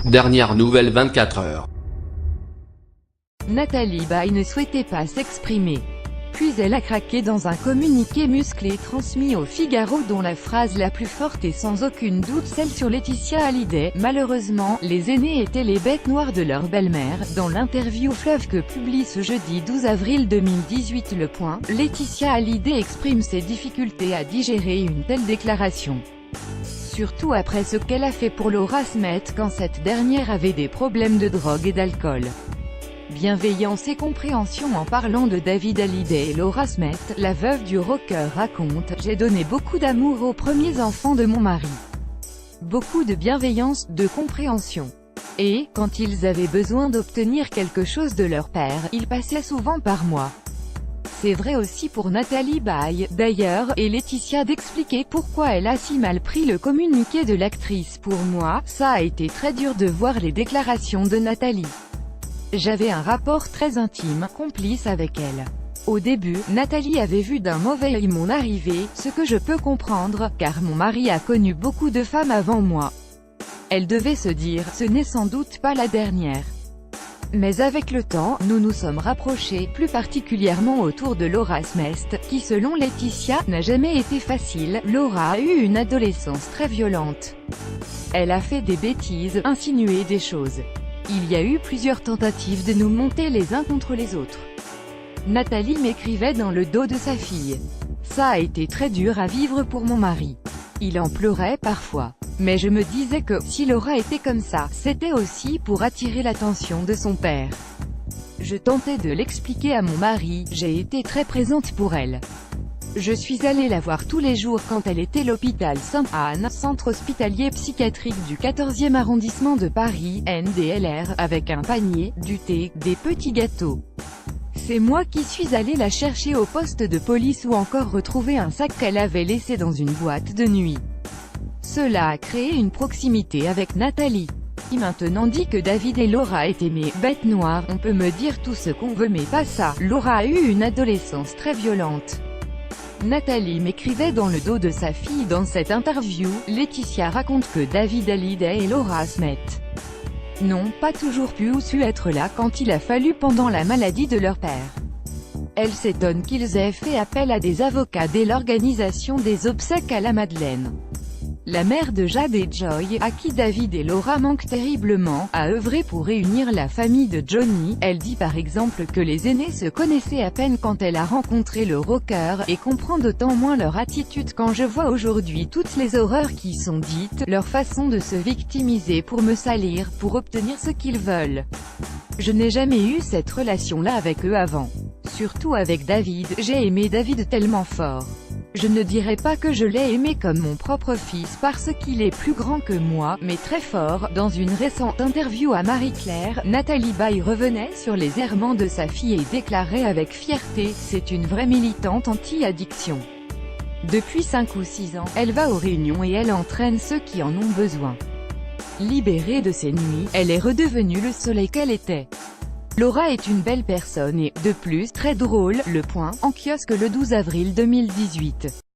Dernière nouvelle 24 heures. Nathalie Baye ne souhaitait pas s'exprimer. Puis elle a craqué dans un communiqué musclé transmis au Figaro dont la phrase la plus forte est sans aucun doute celle sur Laetitia Hallyday. Malheureusement, les aînés étaient les bêtes noires de leur belle-mère. Dans l'interview fleuve que publie ce jeudi 12 avril 2018 Le Point, Laetitia Hallyday exprime ses difficultés à digérer une telle déclaration. Surtout après ce qu'elle a fait pour Laura Smet quand cette dernière avait des problèmes de drogue et d'alcool. Bienveillance et compréhension. En parlant de David Hallyday et Laura Smet, la veuve du rocker raconte « J'ai donné beaucoup d'amour aux premiers enfants de mon mari. Beaucoup de bienveillance, de compréhension. Et, quand ils avaient besoin d'obtenir quelque chose de leur père, ils passaient souvent par moi. » C'est vrai aussi pour Nathalie Baye, d'ailleurs, et Laetitia d'expliquer pourquoi elle a si mal pris le communiqué de l'actrice. Pour moi, ça a été très dur de voir les déclarations de Nathalie. J'avais un rapport très intime, complice avec elle. Au début, Nathalie avait vu d'un mauvais œil mon arrivée, ce que je peux comprendre, car mon mari a connu beaucoup de femmes avant moi. Elle devait se dire, ce n'est sans doute pas la dernière. Mais avec le temps, nous nous sommes rapprochés, plus particulièrement autour de Laura Smet, qui selon Laetitia, n'a jamais été facile. Laura a eu une adolescence très violente. Elle a fait des bêtises, insinué des choses. Il y a eu plusieurs tentatives de nous monter les uns contre les autres. Nathalie m'écrivait dans le dos de sa fille. Ça a été très dur à vivre pour mon mari. Il en pleurait parfois. Mais je me disais que, si Laura était comme ça, c'était aussi pour attirer l'attention de son père. Je tentais de l'expliquer à mon mari, j'ai été très présente pour elle. Je suis allée la voir tous les jours quand elle était à l'hôpital Sainte-Anne, centre hospitalier psychiatrique du 14e arrondissement de Paris, NDLR, avec un panier, du thé, des petits gâteaux. C'est moi qui suis allée la chercher au poste de police ou encore retrouver un sac qu'elle avait laissé dans une boîte de nuit. Cela a créé une proximité avec Nathalie. Qui maintenant dit que David et Laura étaient mes bêtes noires. On peut me dire tout ce qu'on veut mais pas ça. Laura a eu une adolescence très violente. Nathalie m'écrivait dans le dos de sa fille. Dans cette interview, Laetitia raconte que David Hallyday et Laura Smet n'ont pas toujours pu ou su être là quand il a fallu pendant la maladie de leur père. Elle s'étonne qu'ils aient fait appel à des avocats dès l'organisation des obsèques à la Madeleine. La mère de Jade et Joy, à qui David et Laura manquent terriblement, a œuvré pour réunir la famille de Johnny. Elle dit par exemple que les aînés se connaissaient à peine quand elle a rencontré le rocker, et comprend d'autant moins leur attitude quand je vois aujourd'hui toutes les horreurs qui sont dites, leur façon de se victimiser pour me salir, pour obtenir ce qu'ils veulent. Je n'ai jamais eu cette relation-là avec eux avant. Surtout avec David, j'ai aimé David tellement fort. Je ne dirais pas que je l'ai aimé comme mon propre fils parce qu'il est plus grand que moi, mais très fort. Dans une récente interview à Marie-Claire, Nathalie Baye revenait sur les errements de sa fille et déclarait avec fierté, c'est une vraie militante anti-addiction. Depuis 5 ou 6 ans, elle va aux réunions et elle entraîne ceux qui en ont besoin. Libérée de ses nuits, elle est redevenue le soleil qu'elle était. Laura est une belle personne et, de plus, très drôle. Le Point, en kiosque le 12 avril 2018.